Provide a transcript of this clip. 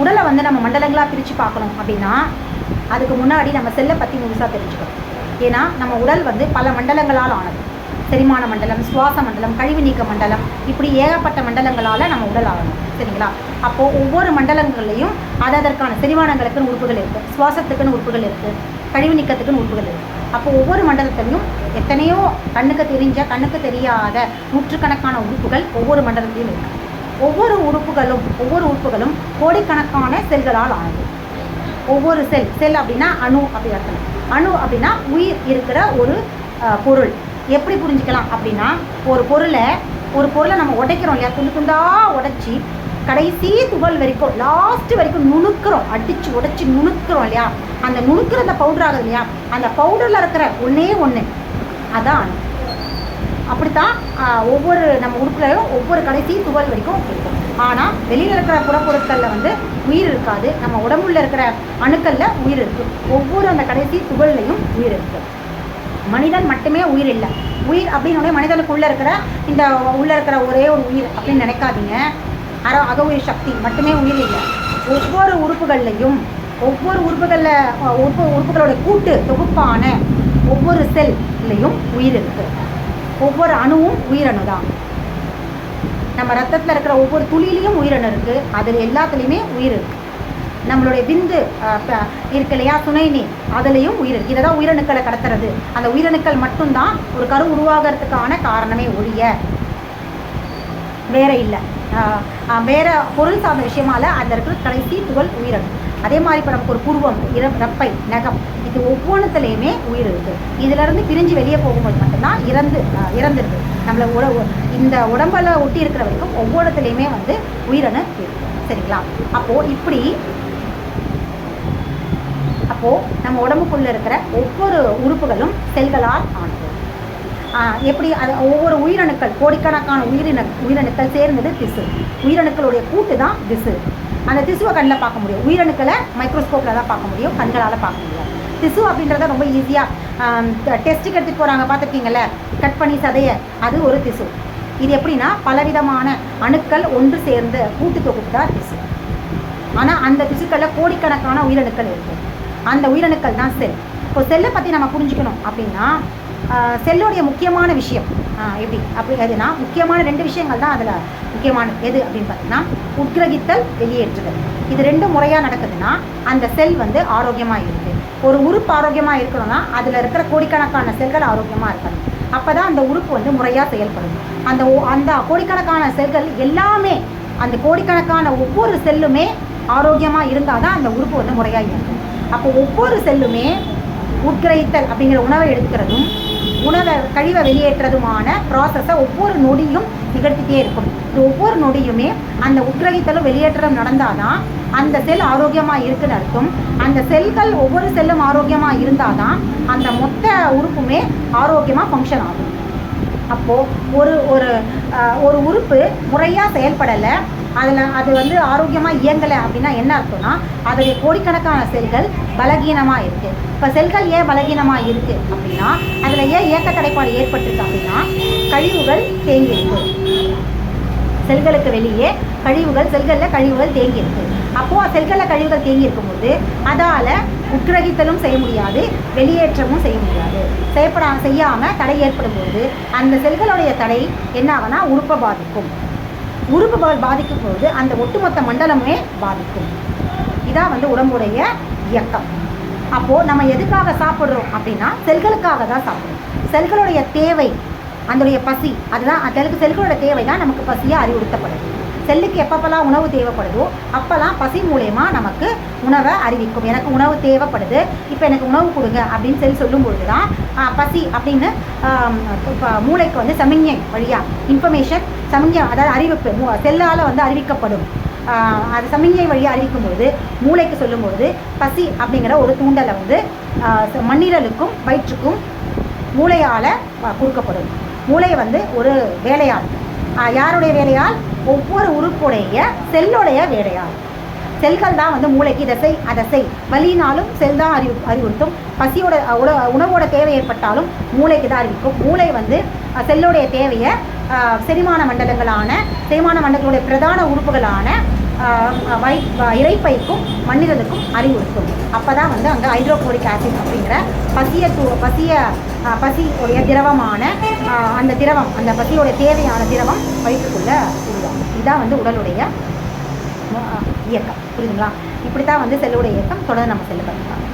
உடலை வந்து நம்ம மண்டலங்களாக பிரித்து பார்க்கணும் அப்படின்னா அதுக்கு முன்னாடி நம்ம செல்லை பற்றி முழுசாக தெரிஞ்சுக்கணும். ஏன்னா நம்ம உடல் வந்து பல மண்டலங்களால் ஆனது. செரிமான மண்டலம், சுவாச மண்டலம், கழிவு நீக்க மண்டலம், இப்படி ஏகப்பட்ட மண்டலங்களால் நம்ம உடல் ஆகணும். சரிங்களா? அப்போது ஒவ்வொரு மண்டலங்கள்லையும் அதற்கான செரிமானங்களுக்குன்னு உறுப்புகள் இருக்குது, சுவாசத்துக்குன்னு உறுப்புகள் இருக்குது, கழிவு நீக்கத்துக்குன்னு உறுப்புகள் இருக்குது. அப்போது ஒவ்வொரு மண்டலத்திலையும் எத்தனையோ கண்ணுக்கு தெரிஞ்ச கண்ணுக்கு தெரியாத நூற்றுக்கணக்கான உறுப்புகள் ஒவ்வொரு மண்டலத்திலையும் இருக்குது. ஒவ்வொரு உறுப்புகளும் கோடிக்கணக்கான செல்களால் ஆனது. ஒவ்வொரு செல் அப்படின்னா அணு அப்படி அர்த்தம். அணு அப்படின்னா உயிர் இருக்கிற ஒரு பொருள். எப்படி புரிஞ்சுக்கலாம் அப்படின்னா ஒரு பொருளை நம்ம உடைக்கிறோம் இல்லையா, துண்டு துண்டாக உடைச்சி கடைசி துகள் வரைக்கும் லாஸ்ட்டு வரைக்கும் நுணுக்கிறோம், அடித்து உடைச்சி நுணுக்கிறோம் இல்லையா, அந்த நுணுக்கிற அந்த பவுடர் ஆகுது இல்லையா, அந்த பவுடரில் இருக்கிற ஒன்று அதான் அணு. அப்படித்தான் ஒவ்வொரு நம்ம உறுப்புலையும் ஒவ்வொரு கடைசி துகள் வரைக்கும் இருக்கும். ஆனால் வெளியில் இருக்கிற புறப்பொருட்களில் வந்து உயிர் இருக்காது. நம்ம உடம்புல இருக்கிற அணுக்களில் உயிர் இருக்குது. ஒவ்வொரு அந்த கடைசி துகள்லையும் உயிர் இருக்குது. மனிதன் மட்டுமே உயிர் இல்லை. உயிர் அப்படின்னு மனிதனுக்குள்ளே இருக்கிற உள்ளே இருக்கிற ஒரே ஒரு உயிர் அப்படின்னு நினைக்காதீங்க. அக உயிர் சக்தி மட்டுமே உயிர் இல்லை. ஒவ்வொரு உறுப்புகளோட கூட்டு தொகுப்பான ஒவ்வொரு செல்லையும் உயிர் இருக்குது. ஒவ்வொரு அணுவும் உயிரணு தான். நம்ம ரத்தத்தில் இருக்கிற ஒவ்வொரு துளியிலையும் உயிரணு இருக்குது. அதில் எல்லாத்துலேயுமே உயிர் இருக்குது. நம்மளுடைய விந்து இருக்கு இல்லையா, துணை நீர், அதுலேயும் உயிர் இருக்குது. இதை தான் உயிரணுக்களை கடத்துறது. அந்த உயிரணுக்கள் மட்டும்தான் ஒரு கரு உருவாகிறதுக்கான காரணமே ஒழிய வேற இல்லை. வேற பொருள் சார்ந்த விஷயமால அந்த இருக்கிற கடைசி துகள் உயிரணு. அதே மாதிரி இப்போ நமக்கு ஒரு புருவம், ரப்பை, நகம், இது ஒவ்வொன்றுத்துலேயுமே உயிர் இருக்குது. இதிலேருந்து பிரிஞ்சு வெளியே போகும்போது மட்டும்தான் இறந்துருது. நம்மளை இந்த உடம்பில் ஒட்டி இருக்கிற வரைக்கும் ஒவ்வொருத்துலேயுமே வந்து உயிரணு இருக்குது. சரிங்களா? அப்போது நம்ம உடம்புக்குள்ளே இருக்கிற ஒவ்வொரு உறுப்புகளும் செல்களால் ஆனது. எப்படி அது ஒவ்வொரு உயிரணுக்கள், கோடிக்கணக்கான உயிரணுக்கள் சேர்ந்தது திசு. உயிரணுக்களுடைய கூட்டு தான் திசு. அந்த திசுவை கண்ணில் பார்க்க முடியும். உயிரணுக்களை மைக்ரோஸ்கோப்பில் தான் பார்க்க முடியும், கண்களால் பார்க்க முடியும். திசு அப்படின்றத ரொம்ப ஈஸியாக டெஸ்ட்டுக்கு எடுத்துகிட்டு போகிறாங்க, பார்த்துருக்கீங்கள, கட் பண்ணி சதைய, அது ஒரு திசு. இது எப்படின்னா பலவிதமான அணுக்கள் ஒன்று சேர்ந்த கூட்டு தொகுப்பு தான் திசு. ஆனால் அந்த திசுக்களில் கோடிக்கணக்கான உயிரணுக்கள் இருக்குது. அந்த உயிரணுக்கள் தான் செல். இப்போ செல்லை பற்றி நம்ம புரிஞ்சுக்கணும் அப்படின்னா செல்லுடைய முக்கியமான விஷயம் எதுனா முக்கியமான 2 விஷயங்கள் தான் அதில் முக்கியமானது. எது அப்படின்னு பார்த்தீங்கன்னா உட்கிரகித்தல், வெளியேற்றுதல். இது 2 முறையாக நடக்குதுன்னா அந்த செல் வந்து ஆரோக்கியமாக இருக்குது. ஒரு உறுப்பு ஆரோக்கியமாக இருக்கணும்னா அதில் இருக்கிற கோடிக்கணக்கான செல்கள் ஆரோக்கியமாக இருக்கணும். அப்போ தான் அந்த உறுப்பு வந்து முறையாக செயல்படும். அந்த கோடிக்கணக்கான செல்கள் எல்லாமே, அந்த கோடிக்கணக்கான ஒவ்வொரு செல்லுமே ஆரோக்கியமாக இருந்தால் தான் அந்த உறுப்பு வந்து முறையாக இருக்கும். அப்போ ஒவ்வொரு செல்லுமே உட்கிரகித்தல் அப்படிங்கிற உணவை எடுத்துக்கிறதும் கழிவை வெளியேற்றதுமான ப்ராசஸை ஒவ்வொரு நொடியும் நிகழ்த்திட்டே இருக்கும். இந்த ஒவ்வொரு நொடியுமே அந்த உட்கிரகித்தலும் வெளியேற்றலும் நடந்தால் தான் அந்த செல் ஆரோக்கியமாக இருக்குன்னு அர்த்தம். அந்த செல்கள் ஒவ்வொரு செல்லும் ஆரோக்கியமாக இருந்தால் தான் அந்த மொத்த உறுப்புமே ஆரோக்கியமாக ஃபங்க்ஷன் ஆகும். அப்போது ஒரு உறுப்பு முறையாக செயல்படலை, அது வந்து ஆரோக்கியமாக இயங்கலை அப்படின்னா என்ன அர்த்தம்னா அதோடைய கோடிக்கணக்கான செல்கள் பலகீனமாக இருக்குது. இப்போ செல்கள் ஏன் பலகீனமாக இருக்குது அப்படின்னா அதில் ஏன் இயக்க தடைப்பாடு ஏற்பட்டிருக்கு அப்படின்னா கழிவுகள் தேங்கியிருக்கு. செல்களுக்கு வெளியே செல்களில் கழிவுகள் தேங்கியிருக்கு. அப்போது செல்களில் கழிவுகள் தேங்கி இருக்கும்போது அதால் உட்கிரகித்தலும் செய்ய முடியாது, வெளியேற்றமும் செய்ய முடியாது. செய்யாமல் தடை ஏற்படும் போது அந்த செல்களுடைய தடை என்ன ஆகுனா உறுப்பை பாதிக்கும். உறுப்புகள் பாதிக்கும் போது அந்த ஒட்டுமொத்த மண்டலமே பாதிக்கும். இதான் வந்து உடம்புடைய இயக்கம். அப்போது நம்ம எதுக்காக சாப்பிட்றோம் அப்படின்னா செல்களுக்காக தான் சாப்பிட்றோம். செல்களுடைய தேவை, அதனுடைய பசி, அதுதான் செல்களோட தேவை தான் நமக்கு பசியாக அறிவுறுத்தப்படுது. செல்லுக்கு எப்பப்பெல்லாம் உணவு தேவைப்படுதோ அப்போல்லாம் பசி மூலயமா நமக்கு உணவை அறிவிக்கும். எனக்கு உணவு தேவைப்படுது, இப்போ எனக்கு உணவு கொடுங்க அப்படின்னு செல் சொல்லும்பொழுது தான் பசி அப்படின்னு மூளைக்கு வந்து சமிஞ்ஞை வழியாக இன்ஃபர்மேஷன், சமிஞ்ஞை அதாவது அறிவிப்பு செல்லால் வந்து அறிவிக்கப்படும். அது சமிஞ்ஞை வழியாக அறிவிக்கும்போது மூளைக்கு சொல்லும்போது பசி அப்படிங்கிற ஒரு தூண்டலை வந்து மண்ணீரலுக்கும் வயிற்றுக்கும் மூளையால் கொடுக்கப்படும். மூளை வந்து ஒரு வேலையால், யாருடைய வேலையால்? ஒவ்வொரு உறுப்புடைய செல்லுடைய வேலையால். செல்கள் தான் வந்து மூளைக்கு இதை செய் அதை செய், வலினாலும் செல் தான் அறிவுறுத்தும். பசியோட உணவோட தேவை ஏற்பட்டாலும் மூளைக்கு தான் அறிவிக்கும். மூளை வந்து செல்லுடைய தேவையை செரிமான மண்டலங்களுடைய பிரதான உறுப்புகளான இறைப்பைக்கும் மண்ணீரலுக்கும் அறிவுறுத்தும். அப்போ தான் வந்து அங்கே ஹைட்ரோக்ளோரிக் ஆசிட் அப்படிங்கிற பசி உடைய திரவமான அந்த திரவம், அந்த பசியோடைய தேவையான திரவம் வயிற்றுக்குள்ளே உருவாகும். இதுதான் வந்து உடலுடைய இயக்கம். புரியுதுங்களா? இப்படி தான் வந்து செல்லுடைய இயக்கம் தொடர்ந்து நம்ம செல்லு பண்ணிக்கலாம்.